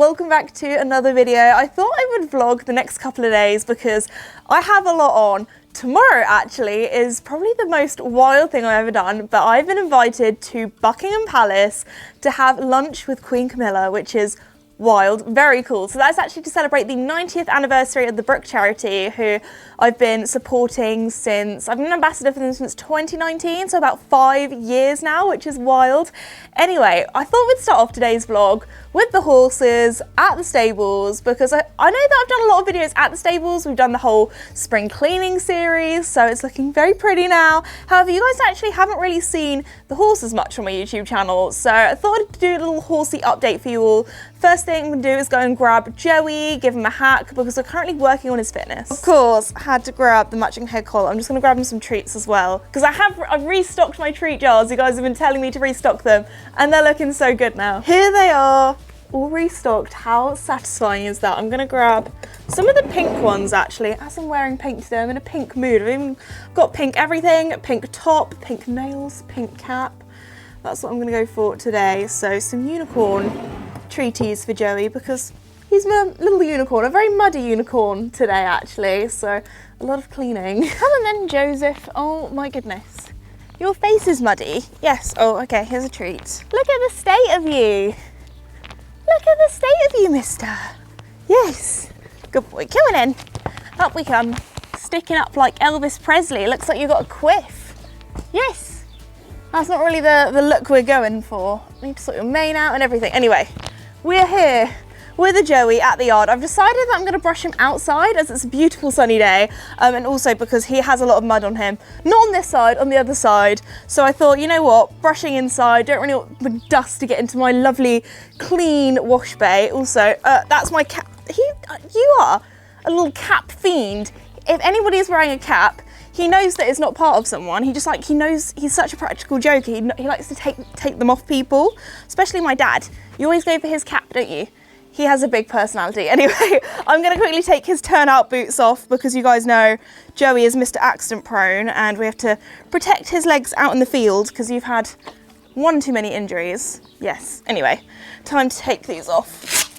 welcome back to another video. I thought I would vlog the next couple of days because I have a lot on. Tomorrow actually is probably the most wild thing I've ever done, but I've been invited to Buckingham Palace to have lunch with Queen Camilla, which is wild, very cool. So that's actually to celebrate the 90th anniversary of the Brooke Charity, who I've been supporting since, I've been an ambassador for them since 2019, so about 5 years now, which is wild. Anyway, I thought we'd start off today's vlog with the horses at the stables, because I know that I've done a lot of videos at the stables. We've done the whole spring cleaning series, so it's looking very pretty now. However, you guys actually haven't really seen the horses much on my YouTube channel, so I thought I'd do a little horsey update for you all. First thing I'm gonna do is go and grab Joey, give him a hack, because we're currently working on his fitness. Of course, had to grab the matching head collar. I'm just gonna grab him some treats as well, because I've restocked my treat jars. You guys have been telling me to restock them, and they're looking so good now. Here they are, all restocked. How satisfying is that? I'm gonna grab some of the pink ones actually. As I'm wearing pink today, I'm in a pink mood. I've even got pink everything, pink top, pink nails, pink cap. That's what I'm gonna go for today. So some unicorn treaties for Joey, because he's my little unicorn, a very muddy unicorn today actually, so a lot of cleaning. Come on then, Joseph. Oh my goodness. Your face is muddy. Yes, oh okay, here's a treat. Look at the state of you. Look at the state of you, mister. Yes, good boy. Come on in. Up we come. Sticking up like Elvis Presley. It looks like you've got a quiff. Yes. That's not really the look we're going for. Need to sort your mane out and everything. Anyway, we're here with a Joey at the yard. I've decided that I'm going to brush him outside as it's a beautiful sunny day, and also because he has a lot of mud on him. Not on this side, on the other side. So I thought, you know what, brushing inside, don't really want the dust to get into my lovely clean wash bay. Also, that's my cap. You are a little cap fiend. If anybody is wearing a cap, he knows that it's not part of someone. He knows he's such a practical joker. He likes to take them off people, especially my dad. You always go for his cap, don't you? He has a big personality. Anyway, I'm gonna quickly take his turnout boots off, because you guys know Joey is Mr. Accident Prone, and we have to protect his legs out in the field because you've had one too many injuries. Yes, anyway, time to take these off.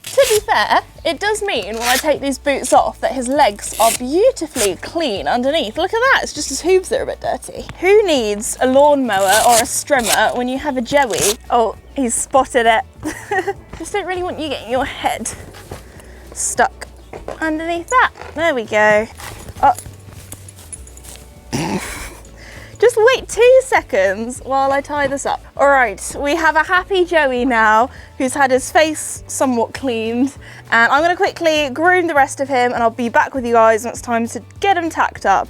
To be fair, it does mean when I take these boots off that his legs are beautifully clean underneath. Look at that, it's just his hooves that are a bit dirty. Who needs a lawnmower or a strimmer when you have a Joey? Oh, he's spotted it. Just don't really want you getting your head stuck underneath that. There we go. Oh. Just wait 2 seconds while I tie this up. All right, we have a happy Joey now who's had his face somewhat cleaned, and I'm gonna quickly groom the rest of him and I'll be back with you guys when it's time to get him tacked up.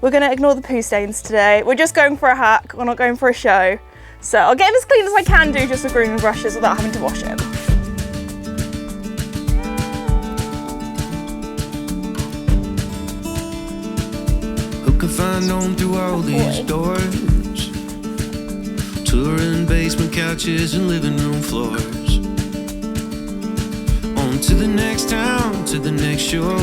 We're gonna ignore the poo stains today. We're just going for a hack, we're not going for a show. So I'll get him as clean as I can do just with grooming brushes without having to wash him. Can find home through all these doors, touring basement couches and living room floors, on to the next town, to the next show.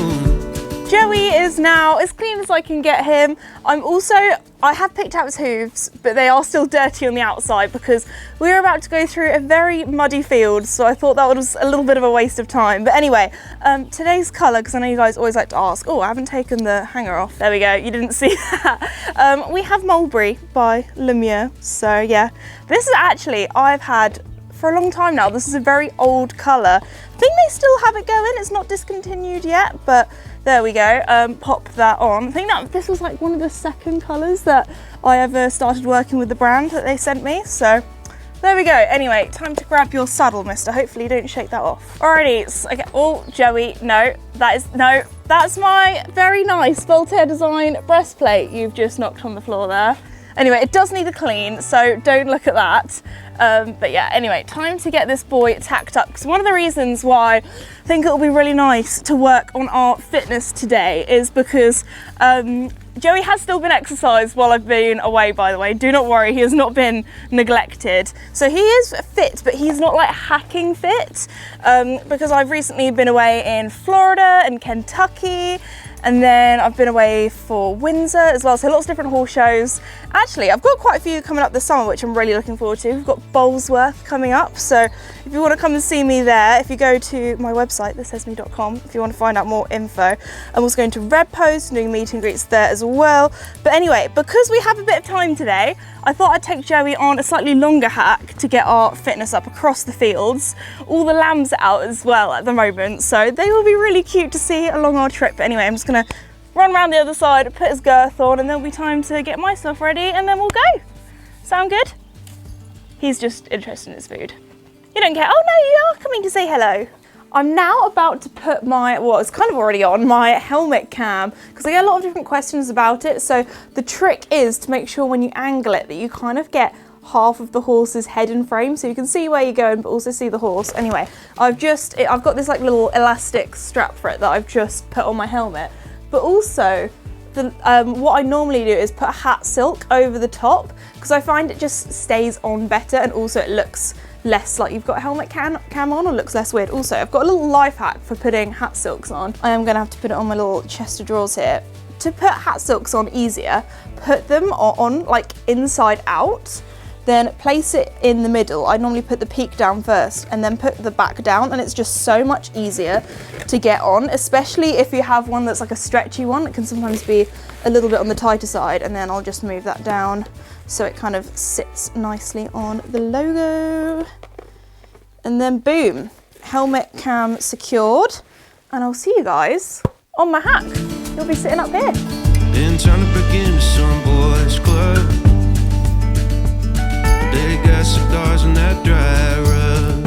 Joey is now as clean as I can get him. I have picked out his hooves, but they are still dirty on the outside because we're about to go through a very muddy field, so I thought that was a little bit of a waste of time. But anyway, today's colour, because I know you guys always like to ask, oh, I haven't taken the hanger off. There we go, you didn't see that. We have Mulberry by Lumiere, so yeah. This is actually, I've had for a long time now. This is a very old colour. I think they still have it going, it's not discontinued yet, but there we go, pop that on. I think that this was like one of the second colours that I ever started working with the brand that they sent me, so there we go. Anyway, time to grab your saddle, mister. Hopefully you don't shake that off. Alrighty, okay. Oh, Joey, no, that's my very nice Voltaire design breastplate you've just knocked on the floor there. Anyway, it does need a clean, so don't look at that. But yeah, anyway, time to get this boy tacked up, because one of the reasons why I think it'll be really nice to work on our fitness today is because Joey has still been exercised while I've been away, by the way. Do not worry, he has not been neglected. So he is fit, but he's not like hacking fit, because I've recently been away in Florida and Kentucky, And then I've been away for Windsor as well, so lots of different horse shows. Actually, I've got quite a few coming up this summer, which I'm really looking forward to. We've got Bolesworth coming up, so if you want to come and see me there, if you go to my website, thesesme.com, if you want to find out more info. I'm also going to Redpost and doing meet and greets there as well. But anyway, because we have a bit of time today, I thought I'd take Joey on a slightly longer hack to get our fitness up across the fields. All the lambs are out as well at the moment, so they will be really cute to see along our trip. But anyway, I'm just gonna run around the other side, put his girth on, and there'll be time to get myself ready, and then we'll go. Sound good? He's just interested in his food. You don't care. Oh no, you are coming to say hello. I'm now about to put my, well, it's kind of already on, my helmet cam, because I get a lot of different questions about it. So the trick is to make sure when you angle it that you kind of get half of the horse's head in frame, so you can see where you're going but also see the horse. Anyway, I've got this like little elastic strap for it that I've just put on my helmet. But also, what I normally do is put a hat silk over the top, because I find it just stays on better, and also it looks less like you've got a helmet cam on, or looks less weird. Also, I've got a little life hack for putting hat silks on. I am going to have to put it on my little chest of drawers here. To put hat silks on easier, put them on like inside out, then place it in the middle. I normally put the peak down first and then put the back down, and it's just so much easier to get on, especially if you have one that's like a stretchy one. It can sometimes be a little bit on the tighter side, and then I'll just move that down so it kind of sits nicely on the logo. And then boom, helmet cam secured, and I'll see you guys on my hack. You'll be sitting up here. Been trying to break into some boys' club. They got cigars in that dry rub.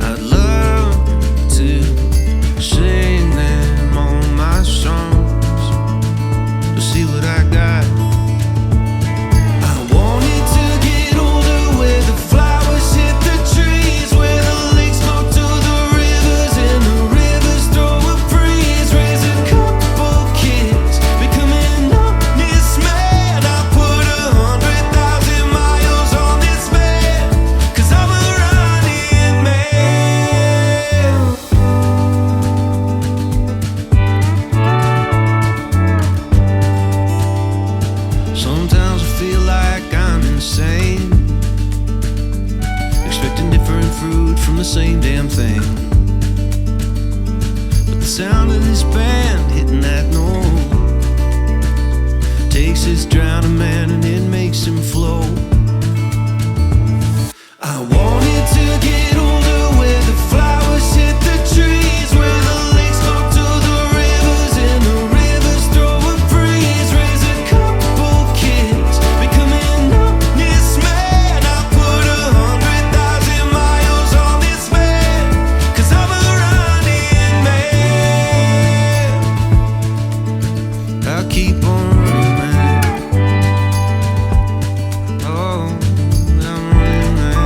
I'd love to sing them on my songs, to see what I got. I wanted to get older, where the flowers hit the trees, where the lakes go to the rivers and the rivers throw a breeze, raise a couple kids, becoming honest man. I put 100,000 miles on this man, 'cause I'm a running man. Sometimes I feel like I'm insane, expecting different fruit from the same damn thing. But the sound of this band hitting that note takes this drowning man and it makes him flow. I wanted to get older, where the flowers hit the trees, where the lakes go to the rivers and the rivers throw a breeze, raise a couple kids, becoming honest man. I put 100,000 miles on this man, 'cause I'm a running man. I'll keep on running, man. Oh, I'm running, man.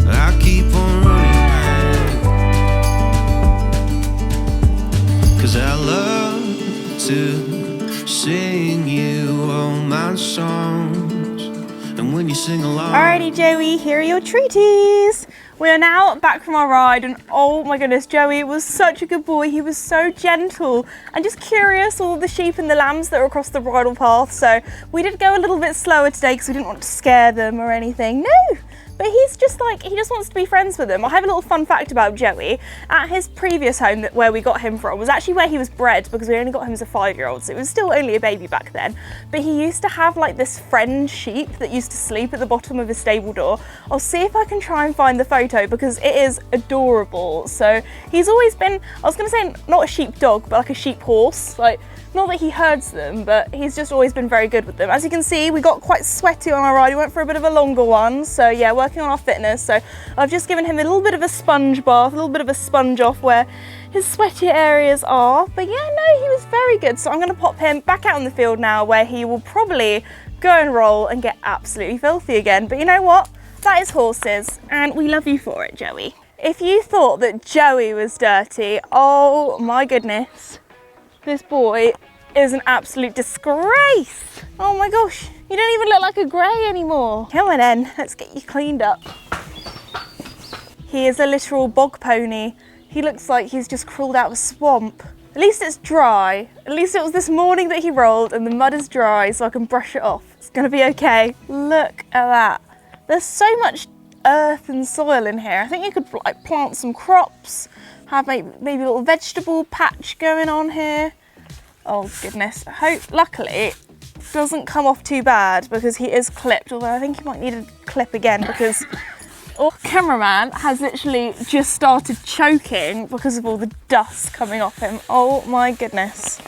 I'll keep on running, man. 'Cause I love to sing you all my songs, and when you sing along. Alrighty, Joey, here are your treaties. We are now back from our ride, and oh my goodness, Joey was such a good boy. He was so gentle and just curious, all the sheep and the lambs that were across the bridle path. So we did go a little bit slower today because we didn't want to scare them or anything. No, but he's just like, he just wants to be friends with them. I have a little fun fact about Joey. At his previous home, where we got him from, was actually where he was bred, because we only got him as a 5-year-old, so it was still only a baby back then. But he used to have like this friend sheep that used to sleep at the bottom of his stable door. I'll see if I can try and find the photo, because it is adorable. So he's always been, I was gonna say not a sheep dog, but like a sheep horse. Like, not that he herds them, but he's just always been very good with them. As you can see, we got quite sweaty on our ride. We went for a bit of a longer one. So yeah, working on our fitness. So I've just given him a little bit of a sponge bath, a little bit of a sponge off where his sweaty areas are. But yeah, no, he was very good. So I'm gonna pop him back out in the field now, where he will probably go and roll and get absolutely filthy again. But you know what? That is horses, and we love you for it, Joey. If you thought that Joey was dirty, oh my goodness. This boy is an absolute disgrace. Oh my gosh, you don't even look like a grey anymore. Come on then, let's get you cleaned up. He is a literal bog pony He looks like he's just crawled out of a swamp. At least it's dry. At least it was this morning that he rolled and the mud is dry so I can brush it off. It's gonna be okay. Look at that. There's so much earth and soil in here. I think you could like plant some crops, have maybe a little vegetable patch going on here. Oh goodness, luckily it doesn't come off too bad because he is clipped, although I think he might need a clip again because our cameraman has literally just started choking because of all the dust coming off him. Oh my goodness.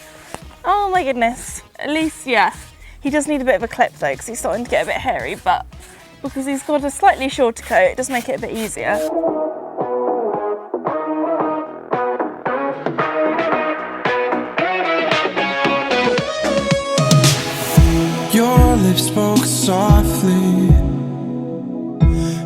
Oh my goodness. At least, yeah, he does need a bit of a clip though because he's starting to get a bit hairy, but because he's got a slightly shorter coat, it does make it a bit easier. Your lips spoke softly.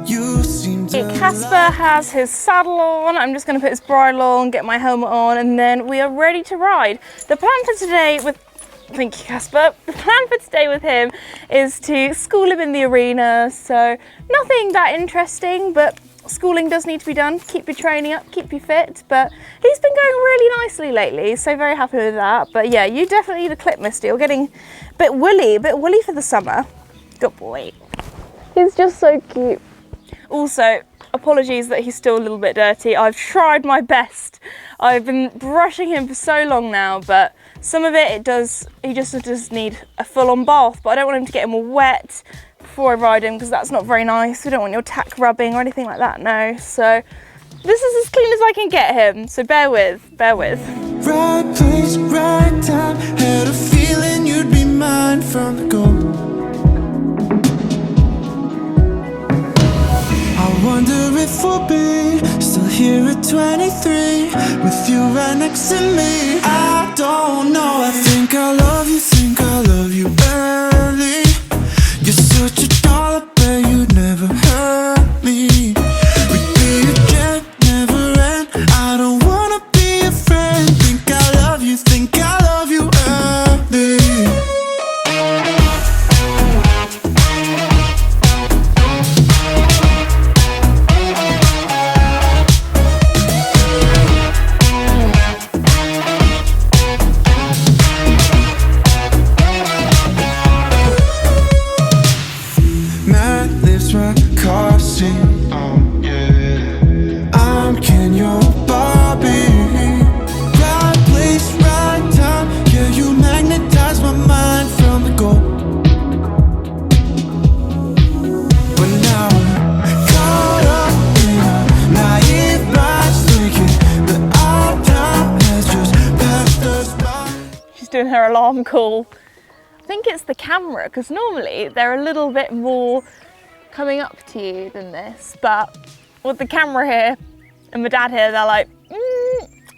You seem to Casper has his saddle on. I'm just going to put his bridle on, get my helmet on, and then we are ready to ride. The plan for today with Thank you, Casper. The plan for today with him is to school him in the arena, so nothing that interesting, but schooling does need to be done. Keep your training up, keep you fit, but he's been going really nicely lately, so very happy with that. But yeah, you definitely need a clip, Misty. You're getting a bit woolly for the summer. Good boy. He's just so cute. Also, apologies that he's still a little bit dirty. I've tried my best. I've been brushing him for so long now, but some of it, he just does need a full-on bath, but I don't want him to get him all wet before I ride him because that's not very nice. We don't want your tack rubbing or anything like that, no. So this is as clean as I can get him, so bear with. right place, right time. Had a feeling you'd be mine from the go. I wonder if we'll be still here at 23 with you right next to me. I don't know, I think I love you early. You're such a doll, I bet you'd never hurt me. We'd be a jet, never end. I don't wanna be a friend. Think I love you early. Doing her alarm call. I think it's the camera because normally they're a little bit more coming up to you than this, but with the camera here and my dad here, they're like,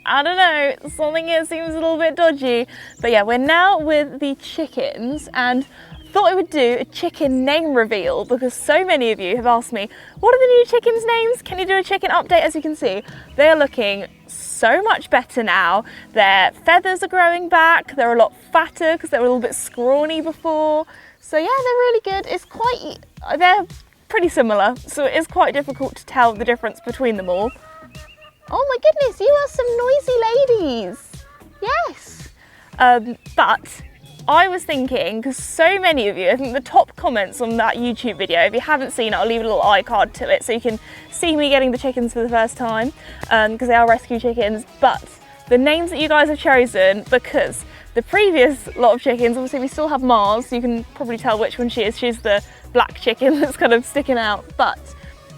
I don't know, something here seems a little bit dodgy. But yeah, we're now with the chickens and I thought I would do a chicken name reveal because so many of you have asked me, what are the new chickens' names? Can you do a chicken update? As you can see, they are looking so much better now. Their feathers are growing back. They're a lot fatter because they were a little bit scrawny before. So yeah, they're really good. They're pretty similar, so it is quite difficult to tell the difference between them all. Oh my goodness, you are some noisy ladies. Yes. But I was thinking, because so many of you, I think the top comments on that YouTube video, if you haven't seen it, I'll leave a little iCard to it so you can see me getting the chickens for the first time, because they are rescue chickens. But the names that you guys have chosen, because the previous lot of chickens, obviously we still have Mars, so you can probably tell which one she is. She's the black chicken that's kind of sticking out. But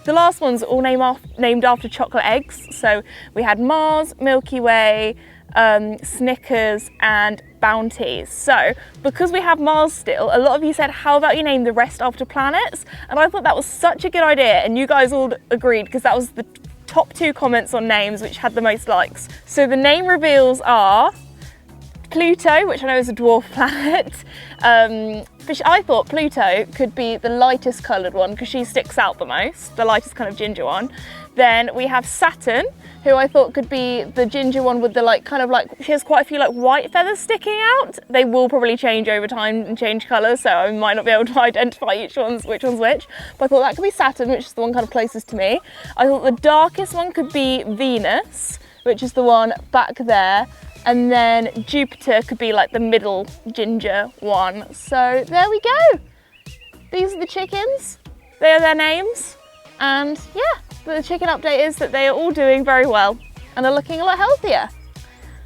the last ones are all named after chocolate eggs. So we had Mars, Milky Way, Snickers and Bounties. So because we have Mars still, a lot of you said, how about you name the rest after planets? And I thought that was such a good idea, and you guys all agreed because that was the top 2 comments on names which had the most likes. So the name reveals are Pluto, which I know is a dwarf planet. I thought Pluto could be the lightest coloured one because she sticks out the most, the lightest kind of ginger one. Then we have Saturn, who I thought could be the ginger one with the she has quite a few white feathers sticking out. They will probably change over time and change colour, so I might not be able to identify which one's which. But I thought that could be Saturn, which is the one kind of closest to me. I thought the darkest one could be Venus, which is the one back there. And then Jupiter could be like the middle ginger one. So there we go. These are the chickens. They are their names. And yeah, the chicken update is that they are all doing very well and are looking a lot healthier.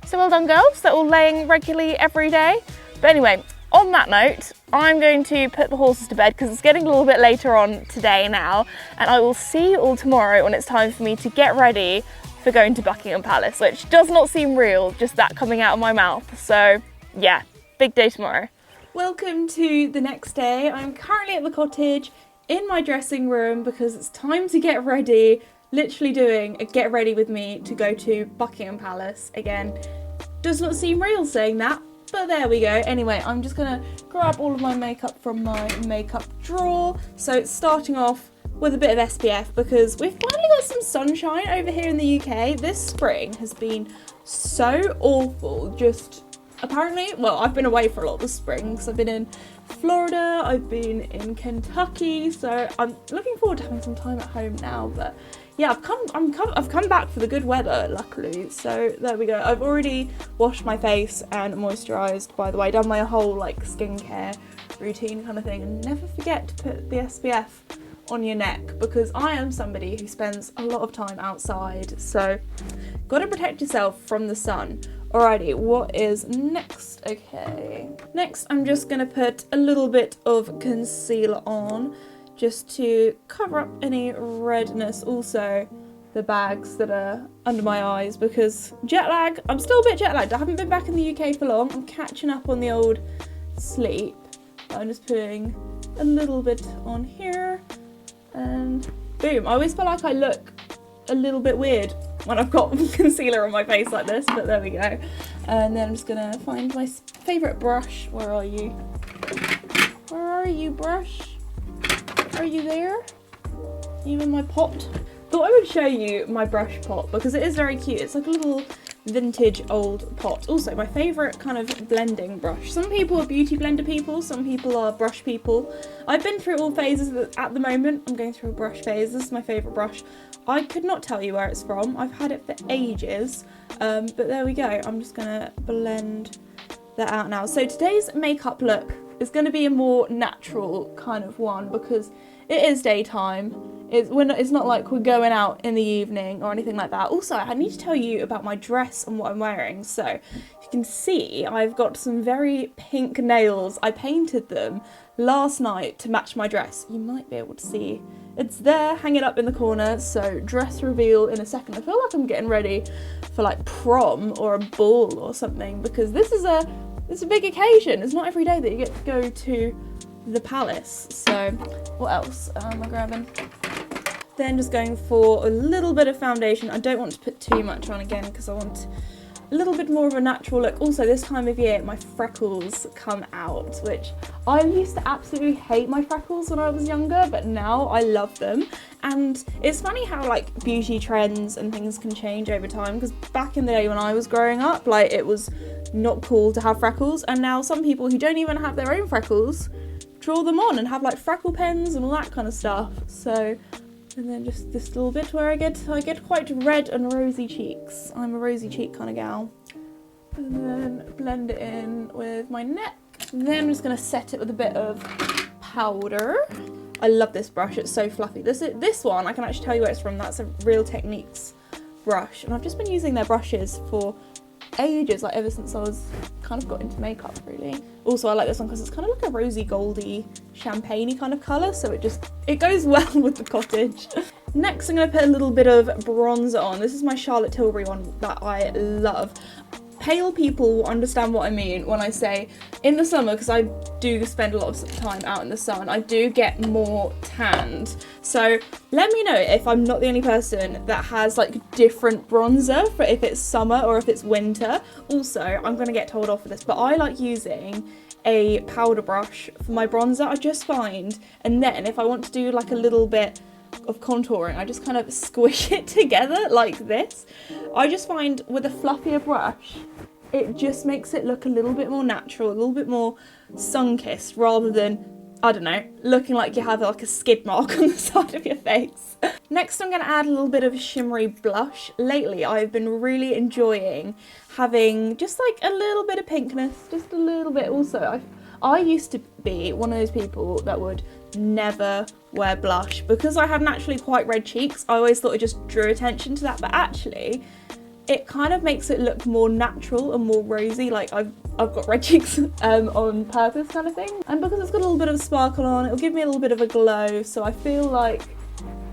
So well done, girls. They're all laying regularly every day. But anyway, on that note, I'm going to put the horses to bed because it's getting a little bit later on today now. And I will see you all tomorrow when it's time for me to get ready for going to Buckingham Palace, which does not seem real, just that coming out of my mouth. So yeah, big day tomorrow. Welcome to the next day. I'm currently at the cottage in my dressing room because it's time to get ready, literally doing a get ready with me to go to Buckingham Palace. Again, does not seem real saying that, but there we go. Anyway, I'm just gonna grab all of my makeup from my makeup drawer. So starting off with a bit of SPF because we've finally got some sunshine over here in the UK. This spring has been so awful, just apparently, well, I've been away for a lot this spring because I've been in Florida, I've been in Kentucky, so I'm looking forward to having some time at home now. But yeah, I've come back for the good weather, luckily. So there we go. I've already washed my face and moisturised, by the way, done my whole like skincare routine kind of thing. And never forget to put the SPF on your neck because I am somebody who spends a lot of time outside, so gotta protect yourself from the sun. Alrighty, what is next? Okay, next I'm just gonna put a little bit of concealer on just to cover up any redness, also the bags that are under my eyes because jet lag. I'm still a bit jet lagged. I haven't been back in the UK for long. I'm catching up on the old sleep. I'm just putting a little bit on here and boom. I always feel like I look a little bit weird when I've got concealer on my face like this, but there we go. And then I'm just gonna find my favourite brush. Where are you? Where are you, brush? Are you there? You in my pot? Thought I would show you my brush pot because it is very cute. It's like a little vintage old pot. Also, my favourite kind of blending brush. Some people are beauty blender people, some people are brush people. I've been through all phases at the moment. I'm going through a brush phase. This is my favourite brush. I could not tell you where it's from. I've had it for ages, but there we go. I'm just gonna blend that out now. So today's makeup look is gonna be a more natural kind of one because it is daytime. It's not like we're going out in the evening or anything like that. Also, I need to tell you about my dress and what I'm wearing. So if you can see, I've got some very pink nails. I painted them last night to match my dress. You might be able to see it's there hanging up in the corner. So dress reveal in a second. I feel like I'm getting ready for like prom or a ball or something because this is a big occasion. It's not every day that you get to go to the palace. So what else am I grabbing? Then just going for a little bit of foundation. I don't want to put too much on again because I want a little bit more of a natural look. Also, this time of year my freckles come out, which I used to absolutely hate my freckles when I was younger, but now I love them. And it's funny how like beauty trends and things can change over time because back in the day when I was growing up, like it was not cool to have freckles, and now some people who don't even have their own freckles draw them on and have like freckle pens and all that kind of stuff. So, and then just this little bit where I get quite red and rosy cheeks. I'm a rosy cheek kind of gal. And then blend it in with my neck. And then I'm just gonna set it with a bit of powder. I love this brush, it's so fluffy. This one, I can actually tell you where it's from. That's a Real Techniques brush. And I've just been using their brushes for ages, like ever since I was kind of got into makeup really. Also, I like this one because it's kind of like a rosy goldy champagne-y kind of colour, so it goes well with the cottage. Next I'm going to put a little bit of bronzer on. This is my Charlotte Tilbury one that I love. Pale people will understand what I mean when I say in the summer, because I do spend a lot of time out in the sun, I do get more tanned. So let me know if I'm not the only person that has like different bronzer for if it's summer or if it's winter. Also, I'm going to get told off for this, but I like using a powder brush for my bronzer, I just find. And then if I want to do like a little bit of contouring, I just kind of squish it together like this. I just find with a fluffier brush, it just makes it look a little bit more natural, a little bit more sun-kissed, rather than I don't know, looking like you have like a skid mark on the side of your face. Next, I'm going to add a little bit of shimmery blush. Lately, I've been really enjoying having just like a little bit of pinkness, just a little bit. Also, I used to be one of those people that would never wear blush because I have naturally quite red cheeks. I always thought it just drew attention to that, but actually, it kind of makes it look more natural and more rosy, like I've got red cheeks on purpose kind of thing. And because it's got a little bit of sparkle on, it'll give me a little bit of a glow, so I feel like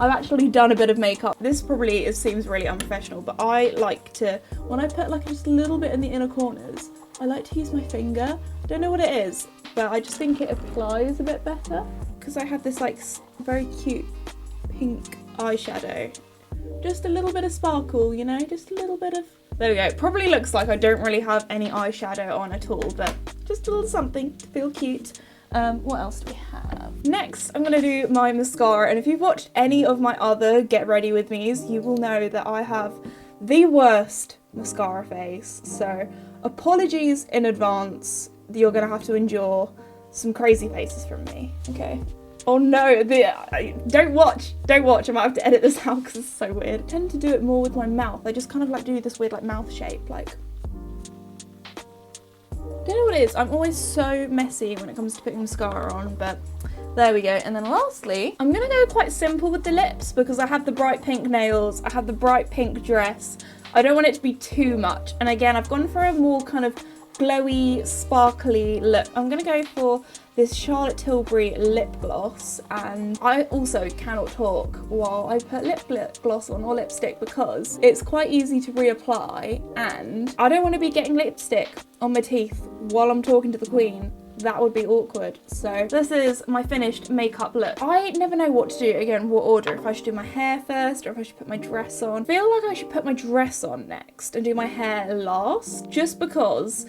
I've actually done a bit of makeup. This probably seems really unprofessional, but I like to, when I put like just a little bit in the inner corners, I like to use my finger. I don't know what it is, but I just think it applies a bit better. Because I have this like very cute pink eyeshadow. Just a little bit of sparkle, you know, just a little bit of... There we go. Probably looks like I don't really have any eyeshadow on at all, but just a little something to feel cute. What else do we have? Next, I'm going to do my mascara, and if you've watched any of my other Get Ready With Me's, you will know that I have the worst mascara face, so apologies in advance. You're going to have to endure some crazy faces from me, okay? Oh no, don't watch, I might have to edit this out because it's so weird. I tend to do it more with my mouth. I just kind of like do this weird like mouth shape, like, I don't know what it is. I'm always so messy when it comes to putting mascara on, but there we go. And then lastly, I'm gonna go quite simple with the lips because I have the bright pink nails, I have the bright pink dress. I don't want it to be too much. And again, I've gone for a more kind of glowy, sparkly look. I'm gonna go for this Charlotte Tilbury lip gloss, and I also cannot talk while I put lip gloss on or lipstick because it's quite easy to reapply, and I don't want to be getting lipstick on my teeth while I'm talking to the Queen. That would be awkward. So this is my finished makeup look. I never know what to do, again, what order, if I should do my hair first or if I should put my dress on. I feel like I should put my dress on next and do my hair last, just because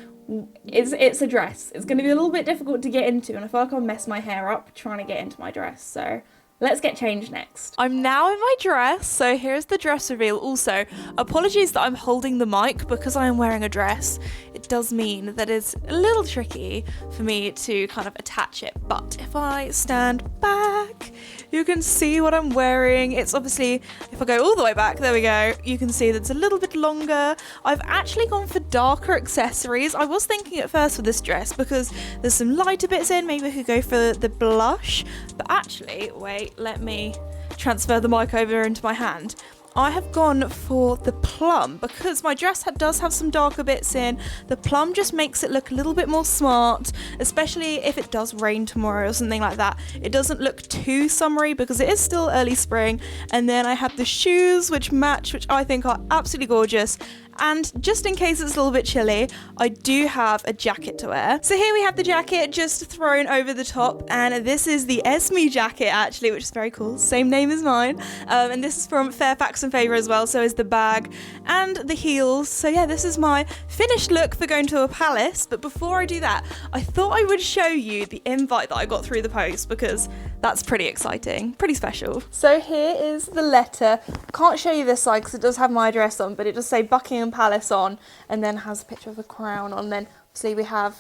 it's a dress. It's going to be a little bit difficult to get into, and I feel like I'll mess my hair up trying to get into my dress. So let's get changed next. I'm now in my dress, so here's the dress reveal. Also, apologies that I'm holding the mic because I am wearing a dress. It does mean that it's a little tricky for me to kind of attach it, but if I stand back, you can see what I'm wearing. It's obviously, if I go all the way back, there we go, you can see that it's a little bit longer. I've actually gone for darker accessories. I was thinking at first for this dress because there's some lighter bits in, maybe I could go for the blush, but actually, wait, let me transfer the mic over into my hand. I have gone for the plum because my dress does have some darker bits in. The plum just makes it look a little bit more smart, especially if it does rain tomorrow or something like that. It doesn't look too summery because it is still early spring. And then I have the shoes which match, which I think are absolutely gorgeous. And just in case it's a little bit chilly, I do have a jacket to wear. So here we have the jacket just thrown over the top, and this is the Esme jacket actually, which is very cool. Same name as mine. And this is from Fairfax and Favour as well, so is the bag and the heels. So yeah, this is my finished look for going to a palace. But before I do that, I thought I would show you the invite that I got through the post because that's pretty exciting, pretty special. So here is the letter. Can't show you this side because it does have my address on, but it does say Buckingham Palace on, and then has a picture of a crown on. Then obviously we have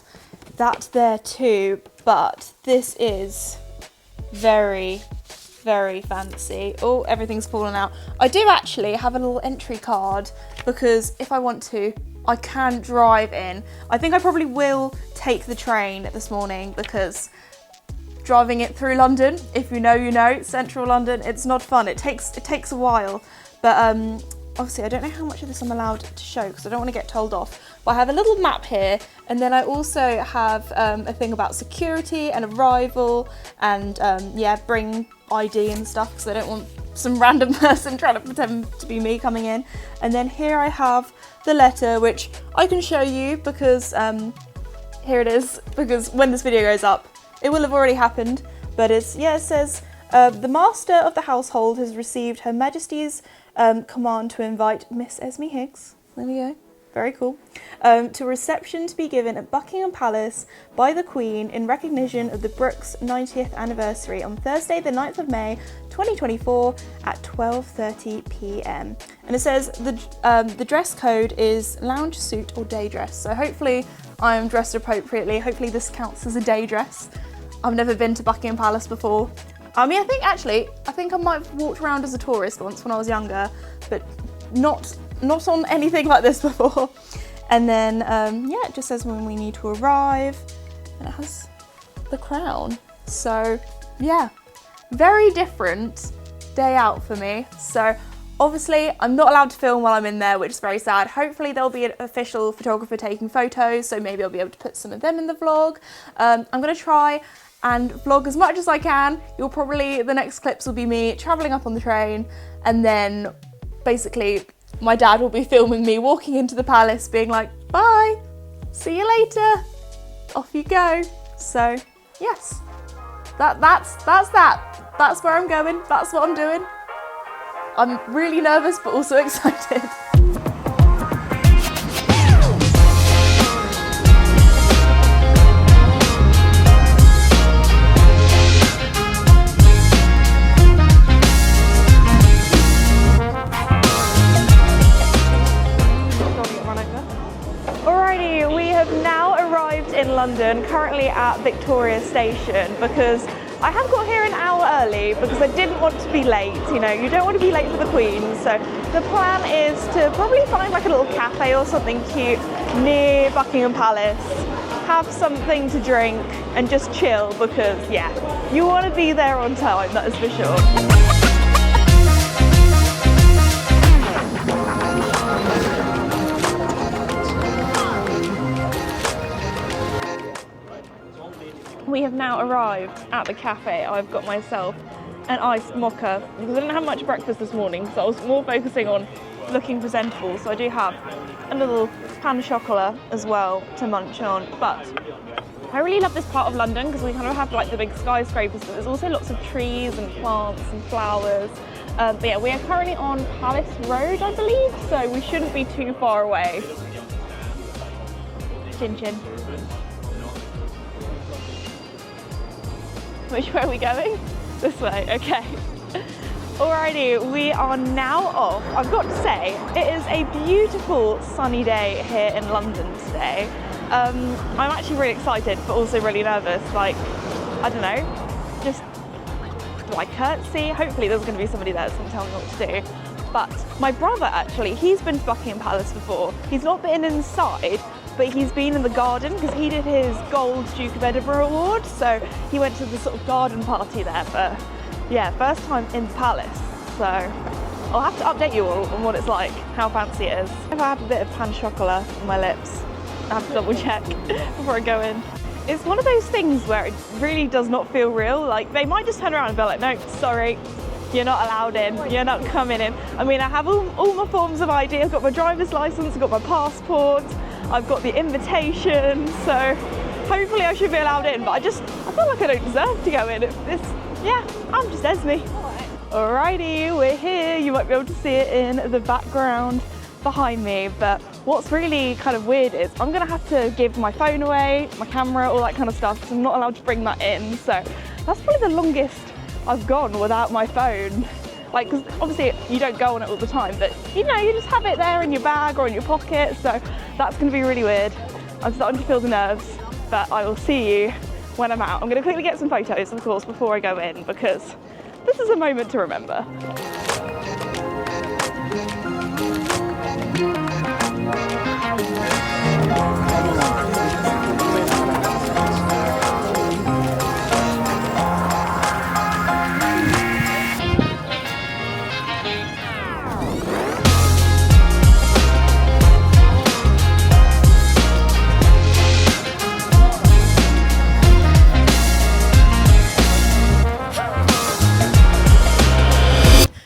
that there too, but this is very, very fancy. Oh, everything's fallen out. I do actually have a little entry card because if I want to, I can drive in. I think I probably will take the train this morning because driving it through London, if you know, you know, central London, it's not fun. It takes a while, but obviously I don't know how much of this I'm allowed to show because I don't want to get told off, but I have a little map here, and then I also have a thing about security and arrival, and yeah, bring ID and stuff because I don't want some random person trying to pretend to be me coming in. And then here I have the letter, which I can show you because here it is, because when this video goes up it will have already happened, but it's, yeah, it says the master of the household has received Her Majesty's command to invite Miss Esme Higgs, there we go, very cool, to a reception to be given at Buckingham Palace by the Queen in recognition of the Brooks' 90th anniversary on Thursday the 9th of May 2024 at 12:30 p.m. And it says the dress code is lounge suit or day dress, so hopefully I am dressed appropriately. Hopefully this counts as a day dress. I've never been to Buckingham Palace before. I mean, I think I might have walked around as a tourist once when I was younger, but not on anything like this before. And then, yeah, it just says when we need to arrive, and it has the crown. So, yeah, very different day out for me. So, obviously, I'm not allowed to film while I'm in there, which is very sad. Hopefully, there'll be an official photographer taking photos, so maybe I'll be able to put some of them in the vlog. I'm gonna try and vlog as much as I can. The next clips will be me traveling up on the train, and then basically my dad will be filming me walking into the palace being like, bye, see you later, off you go. So yes, that's where I'm going, that's what I'm doing. I'm really nervous but also excited. Alrighty, we have now arrived in London, currently at Victoria Station, because I have got here an hour early because I didn't want to be late. You know, you don't want to be late for the Queen. So the plan is to probably find like a little cafe or something cute near Buckingham Palace, have something to drink and just chill because, yeah, you want to be there on time, that is for sure. We have now arrived at the cafe. I've got myself an iced mocha because I didn't have much breakfast this morning, so I was more focusing on looking presentable. So I do have a little pan chocolat as well to munch on. But I really love this part of London because we kind of have like the big skyscrapers, but there's also lots of trees and plants and flowers. But yeah, we are currently on Palace Road, I believe, so we shouldn't be too far away. Chin chin. Which way are we going? This way, okay. Alrighty, we are now off. I've got to say, it is a beautiful sunny day here in London today. I'm actually really excited, but also really nervous. Like, I don't know, just do I curtsy? Hopefully there's going to be somebody there that's going to tell me what to do. But my brother actually, he's been to Buckingham Palace before. He's not been inside, but he's been in the garden because he did his Gold Duke of Edinburgh award, so he went to the sort of garden party there. But yeah, first time in the palace, so I'll have to update you all on what it's like, how fancy it is. If I have a bit of pan chocolat on my lips, I have to double check before I go in. It's one of those things where it really does not feel real. Like, they might just turn around and be like, no, sorry, you're not allowed in, you're not coming in. I mean, I have all my forms of ID. I've got my driver's license, I've got my passport, I've got the invitation, so hopefully I should be allowed in, but I feel like I don't deserve to go in. Yeah, I'm just Esme. Alrighty, we're here. You might be able to see it in the background behind me, but what's really kind of weird is I'm gonna have to give my phone away, my camera, all that kind of stuff, because I'm not allowed to bring that in, so that's probably the longest I've gone without my phone. Like, because obviously you don't go on it all the time, but you know, you just have it there in your bag or in your pocket, so that's going to be really weird. I'm starting to feel the nerves, but I will see you when I'm out. I'm going to quickly get some photos, of course, before I go in, because this is a moment to remember.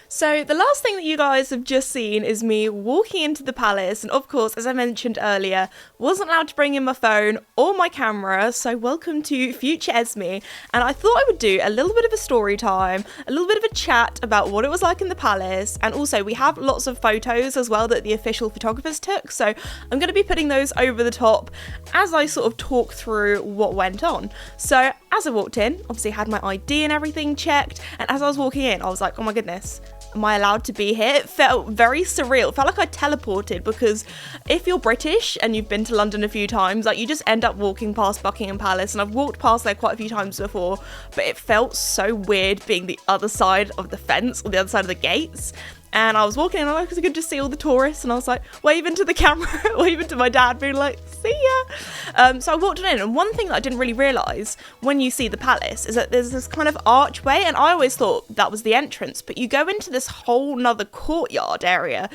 So the last thing that you guys have just seen is me walking into the palace, and of course, as I mentioned earlier, wasn't allowed to bring in my phone or my camera, so welcome to future Esme, and I thought I would do a little bit of a story time, a little bit of a chat about what it was like in the palace, and also we have lots of photos as well that the official photographers took, so I'm going to be putting those over the top as I sort of talk through what went on. So as I walked in, obviously had my ID and everything checked, and as I was walking in, I was like, oh my goodness, am I allowed to be here? It felt very surreal. It felt like I teleported, because if you're British and you've been to London a few times, like, you just end up walking past Buckingham Palace, and I've walked past there quite a few times before, but it felt so weird being the other side of the fence, or the other side of the gates. And I was walking and I could just see all the tourists, and I was like waving to the camera, waving to my dad, being like, see ya. So I walked in, and one thing that I didn't really realise when you see the palace is that there's this kind of archway, and I always thought that was the entrance, but you go into this whole nother courtyard area,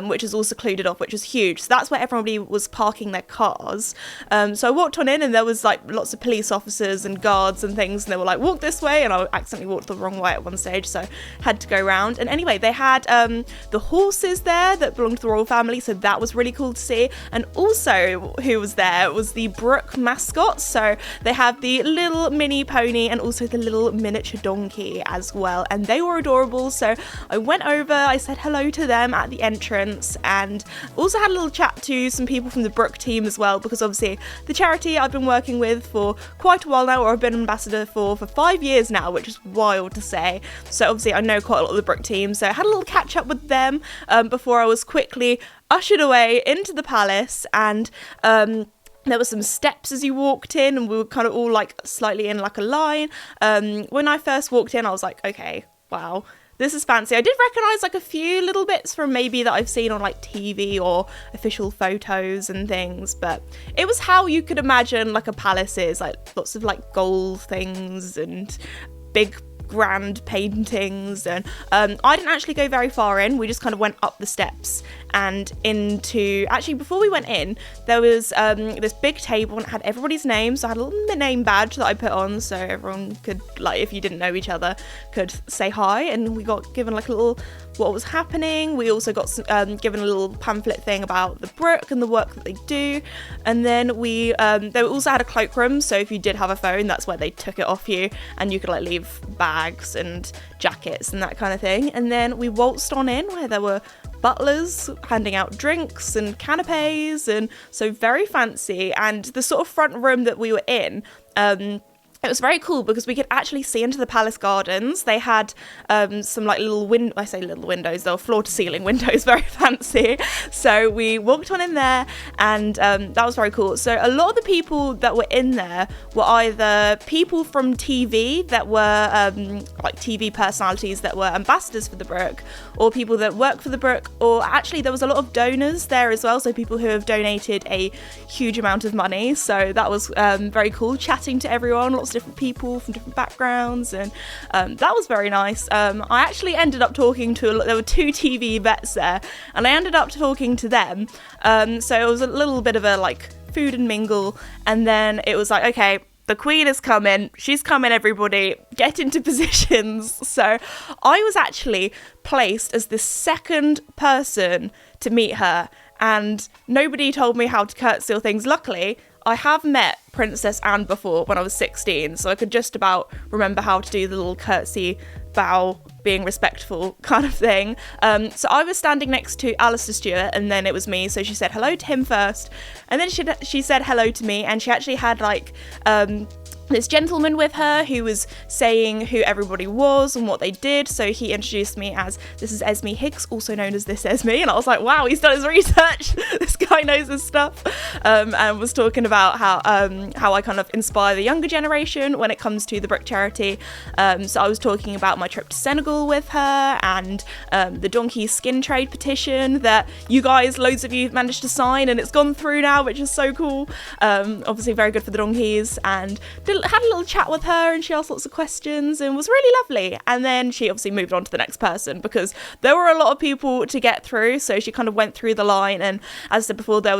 which is all secluded off, which is huge. So that's where everybody was parking their cars. So I walked on in, and there was like lots of police officers and guards and things, and they were like, walk this way, and I accidentally walked the wrong way at one stage, so had to go around. And anyway, they had the horses there that belonged to the royal family, so that was really cool to see. And also who was there was the Brooke mascot, so they have the little mini pony and also the little miniature donkey as well, and they were adorable. So I went over, I said hello to them at the entrance, and also had a little chat to some people from the Brooke team as well, because obviously the charity I've been working with for quite a while now, or I've been ambassador for 5 years now, which is wild to say. So obviously I know quite a lot of the Brooke team, so I had a little catch up with them before I was quickly ushered away into the palace. And there were some steps as you walked in, and we were kind of all like slightly in like a line. When I first walked in, I was like, okay, wow, this is fancy. I did recognise like a few little bits from maybe that I've seen on like TV or official photos and things, but it was how you could imagine like a palace is, like lots of like gold things and big grand paintings. And I didn't actually go very far in. We just kind of went up the steps and into, actually before we went in, there was this big table, and it had everybody's names. So I had a little name badge that I put on, so everyone could, like, if you didn't know each other, could say hi. And we got given like a little what was happening. We also got given a little pamphlet thing about the Brooke and the work that they do. And then we they also had a cloakroom, so if you did have a phone, that's where they took it off you, and you could like leave bags and jackets and that kind of thing. And then we waltzed on in, where there were butlers handing out drinks and canapes, and so very fancy. And the sort of front room that we were in, it was very cool because we could actually see into the palace gardens. They had some like little windows, they were floor to ceiling windows, very fancy. So we walked on in there, and that was very cool. So a lot of the people that were in there were either people from TV that were like TV personalities that were ambassadors for the Brooke, or people that work for the Brooke, or actually there was a lot of donors there as well, so people who have donated a huge amount of money. So that was very cool, chatting to everyone, lots of different people from different backgrounds, and that was very nice. I actually ended up talking to there were 2 TV vets there, and I ended up talking to them. So it was a little bit of a like food and mingle, and then it was like, okay, the Queen is coming, she's coming, everybody get into positions. So I was actually placed as the second person to meet her, and nobody told me how to curtsy or things. Luckily, I have met Princess Anne before when I was 16, so I could just about remember how to do the little curtsy, bow, being respectful kind of thing. So I was standing next to Alistair Stewart, and then it was me, so she said hello to him first, and then she said hello to me, and she actually had like this gentleman with her who was saying who everybody was and what they did. So he introduced me as, this is Esme Higgs, also known as This Esme, and I was like, wow, he's done his research. This guy knows his stuff. And was talking about how I kind of inspire the younger generation when it comes to the Brooke Charity. So I was talking about my trip to Senegal with her, and the donkey skin trade petition that you guys, loads of you, managed to sign, and it's gone through now, which is so cool. Obviously very good for the donkeys, and had a little chat with her, and she asked lots of questions and was really lovely. And then she obviously moved on to the next person because there were a lot of people to get through, so she kind of went through the line. And as I said before, there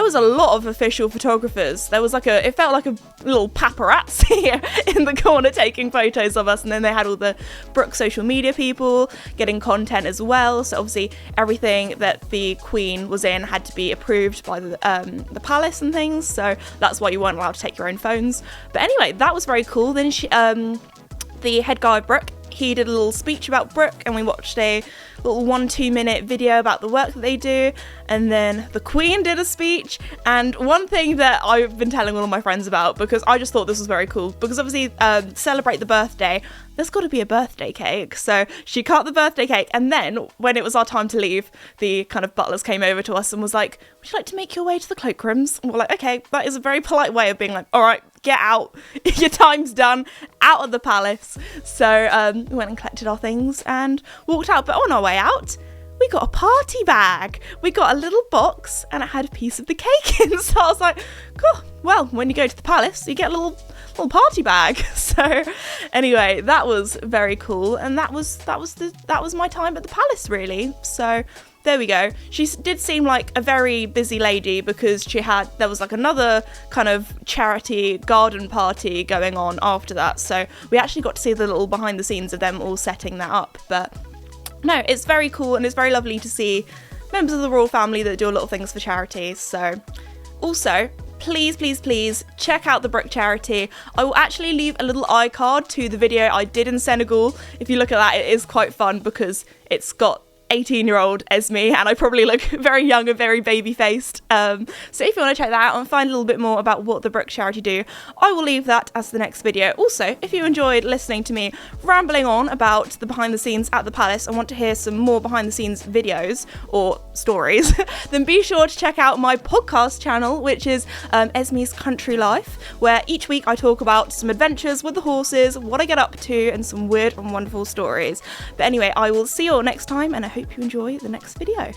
was a lot of official photographers. There was it felt like a little paparazzi in the corner taking photos of us. And then they had all the Brooke social media people getting content as well. So obviously everything that the Queen was in had to be approved by the palace and things. So that's why you weren't allowed to take your own phones. But anyway, that was very cool. Then the head guy of Brooke, he did a little speech about Brooke, and we watched a little 1-2 minute video about the work that they do. and then the Queen did a speech. And one thing that I've been telling all of my friends about, because I just thought this was very cool, because obviously celebrate the birthday, there's got to be a birthday cake. So she cut the birthday cake, and then when it was our time to leave, the kind of butlers came over to us and was like, would you like to make your way to the cloakrooms? And we're like, okay, that is a very polite way of being like, all right, get out, your time's done, out of the palace. So we went and collected our things and walked out. But on our way out, we got a party bag. We got a little box and it had a piece of the cake in. So I was like, cool, well, when you go to the palace, you get a little party bag. So anyway, that was very cool, and that was my time at the palace, really. So there we go. She did seem like a very busy lady, because there was like another kind of charity garden party going on after that. So we actually got to see the little behind the scenes of them all setting that up. But no, it's very cool, and it's very lovely to see members of the royal family that do a lot of things for charities. So also, please check out the Brooke Charity. I will actually leave a little iCard to the video I did in Senegal. If you look at that, it is quite fun because it's got 18-year-old Esme, and I probably look very young and very baby-faced. So if you want to check that out and find a little bit more about what the Brooke Charity do, I will leave that as the next video. Also, if you enjoyed listening to me rambling on about the behind the scenes at the palace and want to hear some more behind the scenes videos or stories, then be sure to check out my podcast channel, which is Esme's Country Life, where each week I talk about some adventures with the horses, what I get up to, and some weird and wonderful stories. But anyway, I will see you all next time, and I hope you enjoy the next video.